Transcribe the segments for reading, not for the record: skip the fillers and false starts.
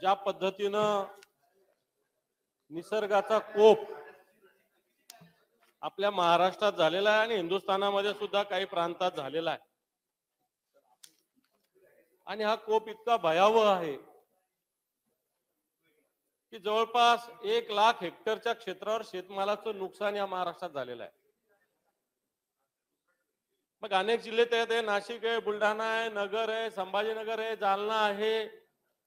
ज्या पद्धतीनं निसर्गाचा कोप आपल्या महाराष्ट्रात झालेला आहे आणि हिंदुस्थानामध्ये सुद्धा काही प्रांतात झालेला आहे आणि हा कोप इतका भयावह आहे की जवळपास 1,00,000 हेक्टरच्या क्षेत्रावर शेतमालाचं नुकसान या महाराष्ट्रात झालेलं आहे। मग अनेक जिल्हे त्यात आहे, नाशिक आहे, बुलढाणा आहे, नगर आहे, संभाजीनगर आहे, जालना आहे,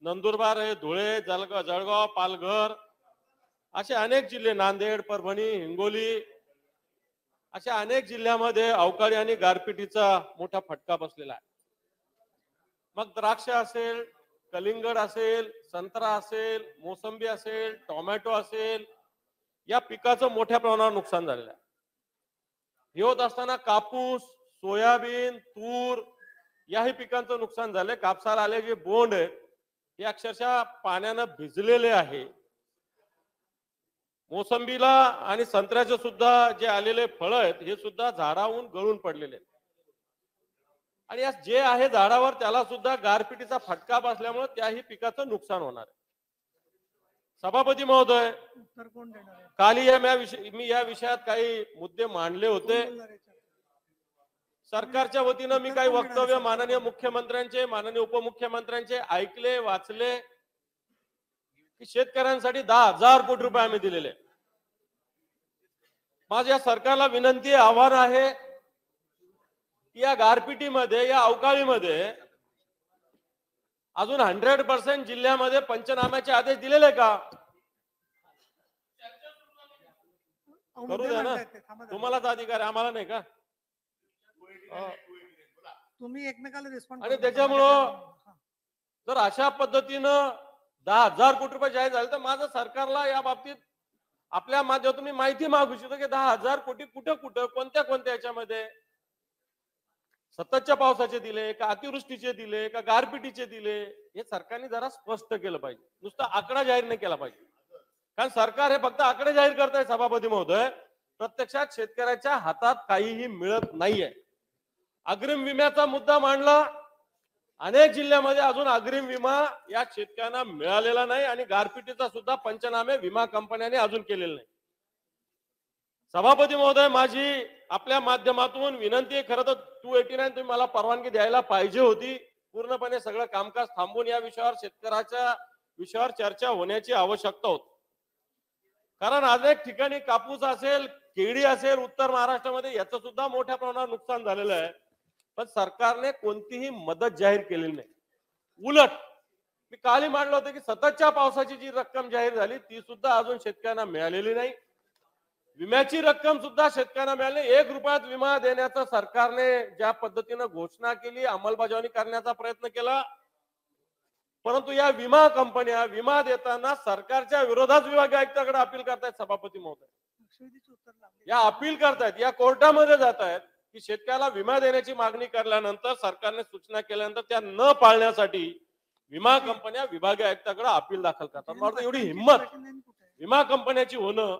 नंदुरबार आहे, धुळे, जळगाव, पालघर असे अनेक जिल्हे, नांदेड, परभणी, हिंगोली अशा अनेक जिल्ह्यामध्ये अवकाळी आणि गारपिटीचा मोठा फटका बसलेला आहे। मग द्राक्ष असेल, कलिंगड असेल, संत्रा असेल, मोसंबी असेल, टोमॅटो असेल, या पिकाचं मोठ्या प्रमाणावर नुकसान झालेलं आहे। हे होत असताना कापूस, सोयाबीन, तूर याही पिकांचं नुकसान झालंय। कापसाला आले जे बोंड आहेत हे अक्षरशः पाण्यानं भिजलेले आहे। मोसंबीला आणि संत्र्याचे सुद्धा जे आलेले फळ आहेत हे सुद्धा झाडावरून गळून पडलेले आहेत आणि या जे आहे झाडावर त्याला सुद्धा गारपिटीचा फटका बसल्यामुळे त्याही पिकाचं नुकसान होणार आहे। सभापती महोदय, काल मी या विषयात काही मुद्दे मांडले होते। सरकारच्या वतीनं मी काही वक्तव्य माननीय मुख्यमंत्र्यांचे, माननीय उपमुख्यमंत्र्यांचे ऐकले, वाचले की शेतकऱ्यांसाठी 10,000 कोटी रुपये आम्ही दिलेले। माझ्या सरकारला विनंती आहे, आव्हान आहे की या गारपिटीमध्ये, या अवकाळीमध्ये अजून 100% जिल्ह्यामध्ये पंचनाम्याचे आदेश दिलेले का? करू द्या ना, तुम्हालाच अधिकार आहे, आम्हाला नाही का? तुम्ही एकमेकाला रिस्पॉन्ड आणि त्याच्यामुळं जर अशा पद्धतीनं 10,000 कोटी रुपये जाहीर झाले तर माझं सरकारला या बाबतीत आपल्या माध्यमातून मी माहिती मागू इच्छितो की 10,000 कोटी कुठं कुठं, कोणत्या कोणत्या याच्यामध्ये, सततच्या पावसाचे दिले का, अतिवृष्टीचे दिले का, गारपिटीचे दिले, हे सरकारने जरा स्पष्ट केलं पाहिजे। नुसता आकडा जाहीर नाही केला पाहिजे, कारण सरकार हे फक्त आकडे जाहीर करत आहे सभापती महोदय, प्रत्यक्षात शेतकऱ्याच्या हातात काहीही मिळत नाहीये। अग्रिम विम्याचा मुद्दा मांडला, अनेक जिल्ह्यामध्ये अजून अग्रिम विमा या शेतकऱ्यांना मिळालेला नाही आणि गारपिटीचा सुद्धा पंचनामे विमा कंपन्यांनी अजून केलेले नाही। सभापती महोदय, माझी आपल्या माध्यमातून विनंती आहे, खरं तर 289 तुम्ही मला परवानगी द्यायला पाहिजे होती, पूर्णपणे सगळं कामकाज थांबून या विषयावर, शेतकऱ्याच्या विषयावर चर्चा होण्याची आवश्यकता होती। कारण अनेक ठिकाणी कापूस असेल, केळी असेल, उत्तर महाराष्ट्रामध्ये याचं सुद्धा मोठ्या प्रमाणावर नुकसान झालेलं आहे, पण सरकारने कोणतीही मदत जाहीर केलेली नाही। उलट मी कालही मांडलं होतं की सततच्या पावसाची जी रक्कम जाहीर झाली ती सुद्धा अजून शेतकऱ्यांना मिळालेली नाही। विम्याची रक्कम सुद्धा शेतकऱ्यांना मिळाली, 1 रुपयात विमा देण्याचं सरकारने ज्या पद्धतीनं घोषणा केली, अंमलबजावणी करण्याचा प्रयत्न केला, परंतु या विमा कंपन्या विमा देताना सरकारच्या विरोधात विभागीय आयुक्तांकडे अपील करतायत। सभापती महोदय, या अपील करतायत, या कोर्टामध्ये जात आहेत की शेतकऱ्याला विमा देण्याची मागणी केल्यानंतर, सरकारने सूचना केल्यानंतर त्या न पाळण्यासाठी विमा कंपन्या विभागीय आयुक्तांकडे अपील दाखल करतात। मला एवढी हिंमत विमा कंपन्याची होणं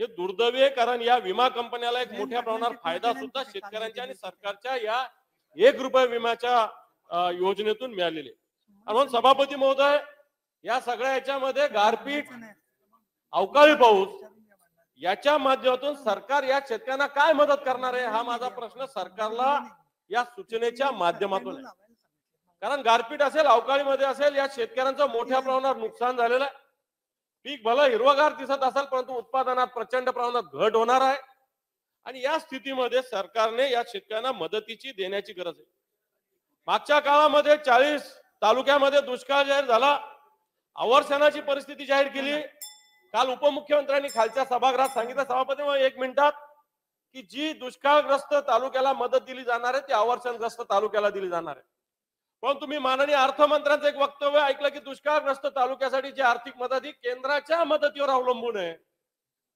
हे दुर्दैवी आहे, कारण या विमा कंपन्याला एक मोठ्या प्रमाणावर फायदा सुद्धा शेतकऱ्यांच्या आणि सरकारच्या या 1 रुपया विम्याच्या योजनेतून मिळालेले। म्हणून सभापती महोदय, या सगळ्या याच्यामध्ये गारपीट, अवकाळी पाऊस याच्या माध्यमातून सरकार या शेतकऱ्यांना काय मदत करणार आहे, हा माझा प्रश्न सरकारला या सूचनेच्या माध्यमातून आहे। कारण गारपीट असेल, अवकाळीमध्ये असेल, या शेतकऱ्यांचं मोठ्या प्रमाणावर नुकसान झालेलं आहे। पीक भलं हिरवगार दिसत असेल, परंतु उत्पादनात प्रचंड प्रमाणात घट होणार आहे आणि या स्थितीमध्ये सरकारने या शेतकऱ्यांना मदतीची देण्याची गरज आहे। मागच्या काळामध्ये 40 तालुक्यामध्ये दुष्काळ जाहीर झाला, अवर्षणाची परिस्थिती जाहीर केली। काल उपमुख्यमंत्र्यांनी खालच्या सभागृहात सांगितलं, सभापती 1 मिनिटात, की जी दुष्काळग्रस्त तालुक्याला मदत दिली जाणार आहे ती अवर्षणग्रस्त तालुक्याला दिली जाणार आहे। पण तुम्ही माननीय अर्थमंत्र्यांचं एक वक्तव्य ऐकलं की दुष्काळग्रस्त तालुक्यासाठी जी आर्थिक मदत ही केंद्राच्या मदतीवर अवलंबून आहे।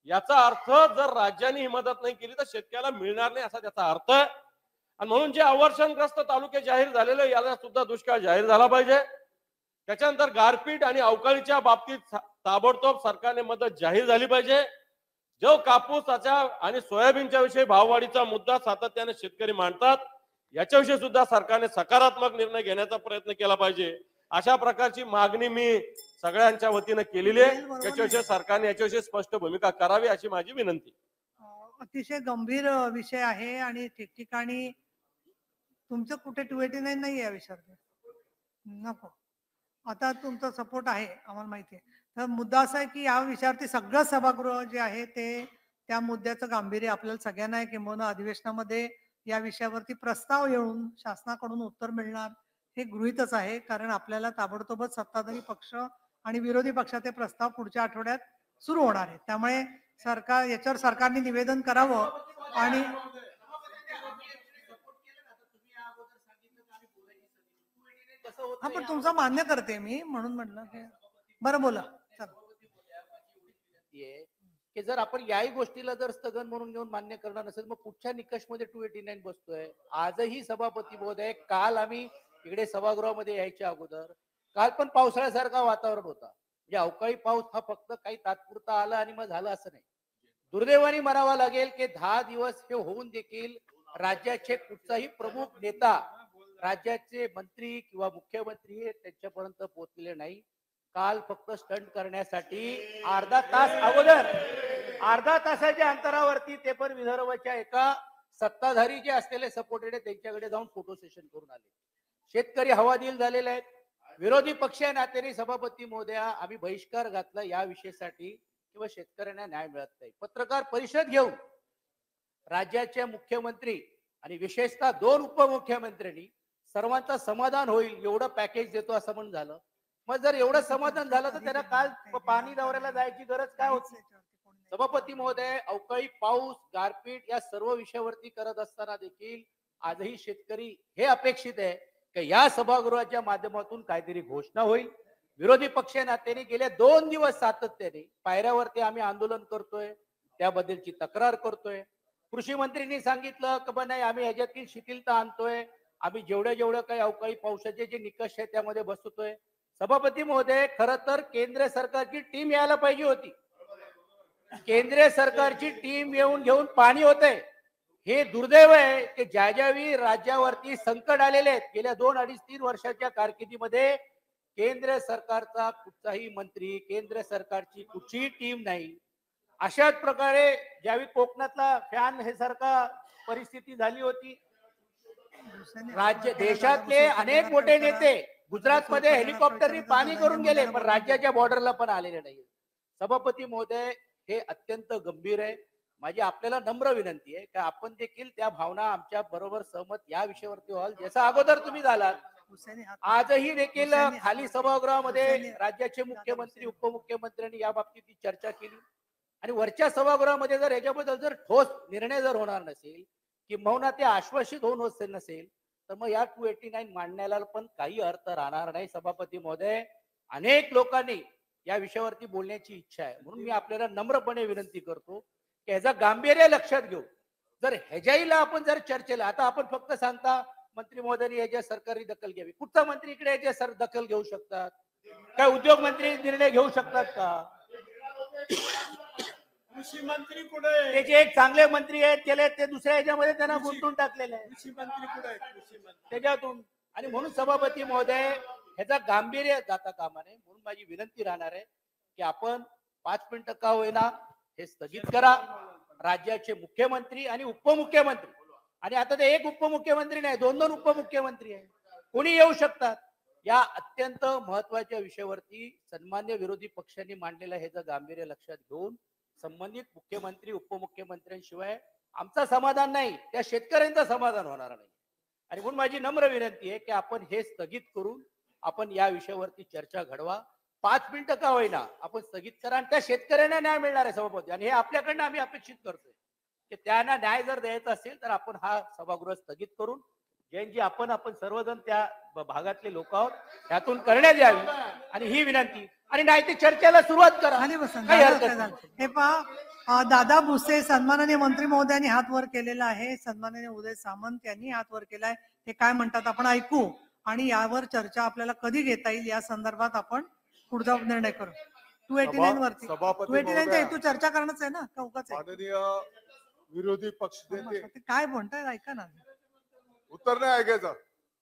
याचा अर्थ जर राज्याने ही मदत नाही केली तर शेतकऱ्याला मिळणार नाही असा त्याचा अर्थ आहे। आणि म्हणून जे अवर्षणग्रस्त तालुके जाहीर झालेले याला सुद्धा दुष्काळ जाहीर झाला पाहिजे। त्याच्यानंतर गारपीट आणि अवकाळीच्या बाबतीत ताबडतोब सरकारने मदत जाहीर झाली पाहिजे। जो कापूसाच्या आणि सोयाबीनच्या विषयी भाववाढीचा मुद्दा सातत्याने शेतकरी मांडतात, याच्याविषयी सुद्धा सरकारने सकारात्मक निर्णय घेण्याचा प्रयत्न केला पाहिजे। अशा प्रकारची मागणी मी सगळ्यांच्या वतीनं केलेली आहे. बरोबर याच्याविषयी सरकारने याच्याविषयी स्पष्ट भूमिका करावी अशी माझी विनंती. अतिशय गंभीर विषय आहे आणि ठिकठिकाणी तुमचं कुठे 289 नाही या विषयावर नको. आता तुमचा सपोर्ट आहे आम्हाला माहिती आहे. तर मुद्दा असा आहे की या विषयावरती सगळं सभागृह जे आहे ते त्या मुद्द्याचं गांभीर्य आपल्याला सगळ्यांना आहे, किंवा अधिवेशनामध्ये या विषयावरती प्रस्ताव येऊन शासनाकडून उत्तर मिळणार हे गृहीतच आहे. कारण आपल्याला ताबडतोबच सत्ताधारी पक्ष आणि विरोधी पक्षाचे प्रस्ताव पुढच्या आठवड्यात सुरू होणार आहे. त्यामुळे याच्यावर सरकारने निवेदन करावं. आणि हा, पण तुमचं मान्य करते मी, म्हणून म्हटलं की बरं बोला. की जर आपण याही गोष्टीला जर स्थगन म्हणून घेऊन मान्य करणार नसेल, मग पुढच्या निकषमध्ये 289 बसतोय. आजही सभापती महोदय, काल आम्ही इकडे सभागृहामध्ये यायच्या अगोदर काल पण पावसाळ्यासारखा वातावरण होता. म्हणजे अवकाळी पाऊस हा फक्त काही तात्पुरता आला आणि मग झालं असं नाही. दुर्दैवाने म्हणावं लागेल की 10 दिवस हे होऊन देखील राज्याचे कुठचाही प्रमुख नेता, राज्याचे मंत्री किंवा मुख्यमंत्री हे त्यांच्यापर्यंत पोहोचलेले नाही. काल फक्त स्टंट करण्यासाठी अर्धा तासाच्या अंतरावरती ते पण विदर्भाच्या एका सत्ताधारी जे असलेले सपोर्टेड त्यांच्याकडे जाऊन फोटो सेशन करून आले. शेतकरी हवादिल झालेले आहेत. विरोधी पक्ष नात्याने सभापती महोदया, आम्ही बहिष्कार घातला या विषयासाठी किंवा शेतकऱ्यांना न्याय मिळत नाही. पत्रकार परिषद घेऊन राज्याचे मुख्यमंत्री आणि विशेषतः 2 उपमुख्यमंत्र्यांनी सर्वांचं समाधान होईल एवढं पॅकेज देतो असं म्हणून झालं. मग जर एवढं समाधान झालं तर त्यांना काल पाणी दौऱ्याला जायची गरज काय होती? सभापती महोदय, अवकाळी पाऊस, गारपीट या सर्व विषयावरती करत असताना देखील आजही शेतकरी हे अपेक्षित आहे की या सभागृहाच्या माध्यमातून काहीतरी घोषणा होईल. विरोधी पक्ष नात्याने गेल्या 2 दिवस सातत्याने पायऱ्यावरती आम्ही आंदोलन करतोय, त्याबद्दलची तक्रार करतोय. कृषी मंत्रींनी सांगितलं की नाही, आम्ही ह्याच्यातील शिथिलता आणतोय, आम्ही जेवढं काही अवकाळी पावसाचे जे निकष आहे त्यामध्ये बसतोय. सभापती महोदय, खरं तर केंद्र सरकारची टीम यायला पाहिजे होती. केंद्रीय सरकारची टीम येऊन घेऊन पाणी होतंय. हे दुर्दैव आहे की ज्यावेळी राज्यावरती संकट आलेले आहेत, गेल्या 2, 2.5, 3 वर्षाच्या कारकिर्दीमध्ये केंद्र सरकारचा कुठचाही मंत्री, केंद्र सरकारची कुठचीही टीम नाही. अशाच प्रकारे ज्यावेळी कोकणातला फॅन हे सारखा परिस्थिती झाली होती, देशातले अनेक मोठे नेते गुजरातमध्ये हेलिकॉप्टरनी पाणी करून गेले, पण राज्याच्या बॉर्डरला पण आलेले नाही. सभापती महोदय, हे अत्यंत गंभीर आहे. माझी आपल्याला नम्र विनंती आहे की आपण देखील त्या भावना आमच्या बरोबर सहमत या विषयावरती व्हाल, जसं अगोदर तुम्ही झालात. आजही देखील खाली सभागृहामध्ये राज्याचे मुख्यमंत्री, उपमुख्यमंत्र्यांनी या बाबतीत चर्चा केली आणि वरच्या सभागृहामध्ये जर याच्याबद्दल जर ठोस निर्णय जर होणार नसेल, किंबहुना ते आश्वासित होऊन नसेल, तर मग या 289 मांडण्याला पण काही अर्थ राहणार नाही. सभापती महोदय, अनेक लोकांनी या विषयावरती बोलण्याची इच्छा आहे, म्हणून मी आपल्याला नम्रपणे विनंती करतो की ह्याचा गांभीर्य लक्षात घेऊ. जर ह्याच्याहीला आपण जर चर्चेला, आता आपण फक्त सांगता मंत्री महोदयांनी याच्या सरकारी दखल घ्यावी. कुठचा मंत्री इकडे याच्या दखल घेऊ शकतात? काय उद्योग मंत्री निर्णय घेऊ शकतात का? कृषी मंत्री कुठे? त्याचे एक चांगले मंत्री आहेत, त्याला ते दुसऱ्या याच्यामध्ये त्यांना गुंतवून टाकलेले आहे. कृषी मंत्री कुठे आहे? कृषी मंत्री त्याच्यातून. आणि म्हणून सभापती महोदय, ह्याचा गांभीर्य जाता कामा नये. म्हणून माझी विनंती राहणार आहे की आपण 5 मिनिटं का होईना हे स्थगित करा. राज्याचे मुख्यमंत्री आणि उपमुख्यमंत्री, आणि आता ते एक उपमुख्यमंत्री नाही, 2 उपमुख्यमंत्री आहे, कोणी येऊ शकतात. या अत्यंत महत्वाच्या विषयावरती सन्मान्य विरोधी पक्षांनी मांडलेलं ह्याचं गांभीर्य लक्षात घेऊन संबंधित मुख्यमंत्री, उपमुख्यमंत्र्यांशिवाय आमचं समाधान नाही, त्या शेतकऱ्यांचं समाधान होणार नाही. आणि म्हणून माझी नम्र विनंती आहे की आपण हे स्थगित करून आपण या विषयावरती चर्चा घडवा. 5 मिनिटं का होईना आपण स्थगित करा आणि त्या शेतकऱ्यांना न्याय मिळणार आहे सभापती, आणि हे आपल्याकडनं आम्ही अपेक्षित करतोय की त्यांना न्याय जर द्यायचा असेल तर आपण हा सभागृह स्थगित करून जयंतजी आपण सर्वजण त्या भागातले लोक आहोत, त्यातून करण्यात यावी आणि ही विनंती. आणि नाही ते चर्चेला सुरुवात करा. काही हरकत नाही. हे पहा, दादा भुसे सन्माननीय मंत्री महोदयांनी हात वर केलेला आहे, सन्माननीय उदय सामंत यांनी हात वर केलाय. ते काय म्हणतात आपण ऐकू आणि यावर चर्चा आपल्याला कधी घेता येईल या संदर्भात आपण पुढचा निर्णय करू. 289 वरती 289च्या हेतू चर्चा करणंच आहे ना, का उगाच आहे? माननीय विरोधी पक्ष नेते ते काय म्हणताय ऐका ना, उत्तर नाही ऐकायचं.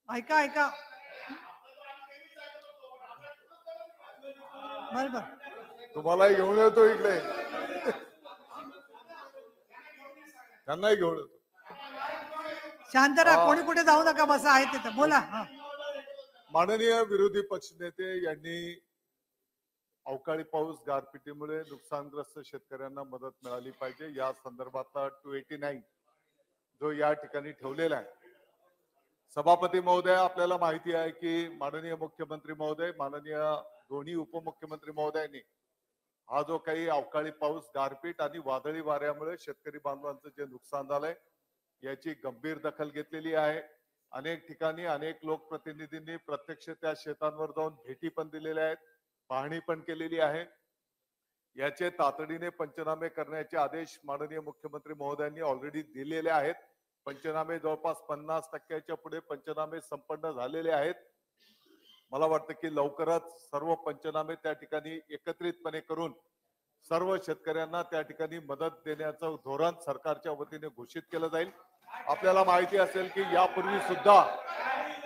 ऐका ऐका. बरोबर. तुम्हालाही घेऊन येतो इकडे, त्यांनाही घेऊन येतो. शांत राहा, कोणी कुठे जाऊ नका, बसा आहे तिथं, बोला. हा. माननीय विरोधी पक्षनेते यांनी अवकाळी पाऊस गारपिटीमुळे नुकसानग्रस्त शेतकऱ्यांना मदत मिळाली पाहिजे या संदर्भातला 289 जो या ठिकाणी ठेवलेला आहे. सभापती महोदय, आपल्याला माहिती आहे की माननीय मुख्यमंत्री महोदय, माननीय दोन्ही उपमुख्यमंत्री महोदयांनी हा जो काही अवकाळी पाऊस, गारपीट आणि वादळी वाऱ्यामुळे शेतकरी बांधवांचं जे नुकसान झालंय याची गंभीर दखल घेतलेली आहे. अनेक ठिकाणी अनेक लोकप्रतिनिधींनी प्रत्यक्ष त्या शेतांवर जाऊन भेटी पण दिलेल्या आहेत, पाहणी पण केलेली आहे. याचे तातडीने पंचनामे करण्याचे आदेश माननीय मुख्यमंत्री महोदयांनी ऑलरेडी दिलेले आहेत. पंचनामे जवळपास 50% पुढे पंचनामे संपन्न झालेले आहेत. मला वाटतं की लवकरच सर्व पंचनामे त्या ठिकाणी एकत्रितपणे करून सर्व शेतकऱ्यांना त्या ठिकाणी मदत देण्याचं धोरण सरकारच्या वतीने घोषित केलं जाईल. आपल्याला माहिती असेल की यापूर्वी सुद्धा,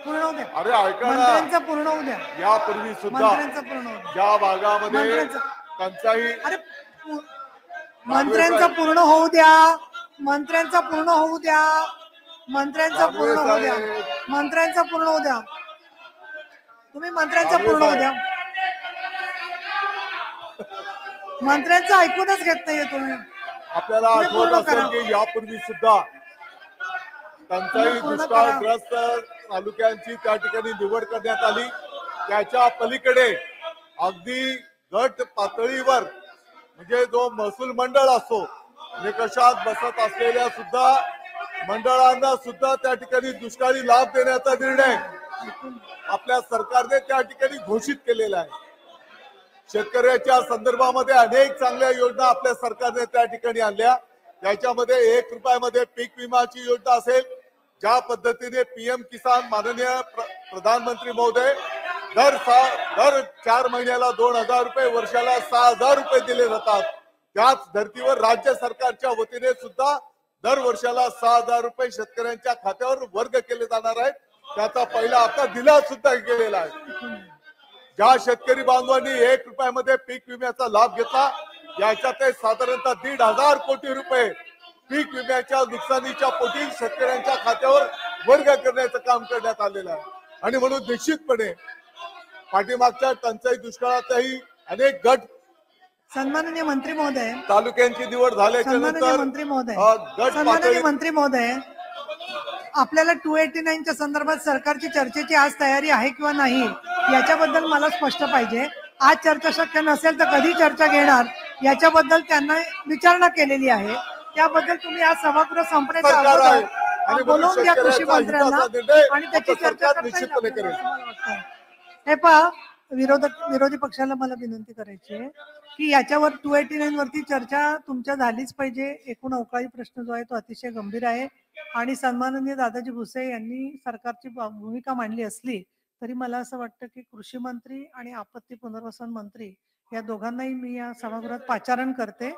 पूर्ण होऊ द्या, अरे ऐका ना, मंत्र्यांचं पूर्ण होऊ द्या, यापूर्वी सुद्धा मंत्र्यांचं पूर्ण होऊ द्या. ज्या भागामध्ये मंत्र्यांचं, टंचाई, अरे मंत्र्यांचं पूर्ण होऊ द्या, मंत्र्यांचं पूर्ण होऊ द्या, मंत्र्यांचं पूर्ण होऊ द्या, मंत्र्यांचं पूर्ण होऊ द्या, तुम्ही मंत्र्यांचं पूर्ण होऊ द्या. मंत्र्यांचं ऐकूनच घेत नाहीये तुम्ही. आपल्याला तुम्ही आठवत पूर्ण असेल करा. की यापूर्वी सुद्धा टंचाई पूर्ण दुष्काळग्रस्त तालुक्यांची त्या ठिकाणी निवड करण्यात आली. त्याच्या पलीकडे अगदी गट पातळीवर म्हणजे जो महसूल मंडळ असतो, निकषात बसत असलेल्या सुद्धा मंडळांना सुद्धा त्या ठिकाणी दुष्काळी लाभ देण्याचा निर्णय आपल्या सरकारने त्या ठिकाणी घोषित केलेला आहे. शेतकऱ्याच्या संदर्भामध्ये अनेक चांगल्या योजना आपल्या सरकारने त्या ठिकाणी आणल्या. याच्यामध्ये 1 रुपयामध्ये पीक विमाची योजना असेल, ज्या पद्धतीने पीएम किसान माननीय प्रधानमंत्री महोदय दर 4 महिन्याला 2,000 रुपये, वर्षाला 6,000 रुपये दिले जातात. त्याच धर्तीवर राज्य सरकारच्या वतीने सुद्धा दर वर्षाला 6,000 रुपये शेतकऱ्यांच्या खात्यावर वर्ग केले जाणार आहेत. त्याचा पहिला हप्ता दिला सुद्धा गेलेला आहे. ज्या शेतकरी बांधवांनी 1 रुपयामध्ये पीक विम्याचा लाभ घेतला, याच्यात साधारणतः 1,500 कोटी रुपये पीक विम्याच्या नुकसानीच्या पोटी शेतकऱ्यांच्या खात्यावर वर्ग करण्याचं काम करण्यात आलेलं आहे. आणि म्हणून निश्चितपणे पाठीमागच्या टंचाई दुष्काळातही अनेक गट, सन्माननीय मंत्री महोदय, तालुक्यांची निवड झाल्याच्या सन्माननीय नंतर मंत्री महोदय, गट सन्माननीय पातळी मंत्री महोदय, आपल्याला 289च्या संदर्भात सरकारची चर्चेची आज तयारी आहे किंवा नाही याच्याबद्दल मला स्पष्ट पाहिजे. आज चर्चा शक्य नसेल तर कधी चर्चा घेणार याच्याबद्दल त्यांना विचारणा केलेली आहे. त्याबद्दल तुम्ही आज सभागृह संपण्याच्या सरकार आहे अगोदर आणि बोलवून घ्या कृषी शेतकऱ्याचा मंत्र्यांना हिताचा निर्णय आणि त्याची आपलं चर्चा सरकार करता येईल निश्चितपणे आपल्याला, करेल. असं मला वाटतं. हे पहा, विरोधी पक्षाला मला विनंती करायची आहे की याच्यावर 289 वरती चर्चा तुमच्या झालीच पाहिजे. एकूण अवकाळी प्रश्न जो आहे तो अतिशय गंभीर आहे आणि सन्माननीय दादाजी भुसे यांनी सरकारची भूमिका मांडली असली तरी मला असं वाटतं की कृषी मंत्री आणि आपत्ती पुनर्वसन मंत्री या दोघांनाही मी या सभागृहात पाचारण करते.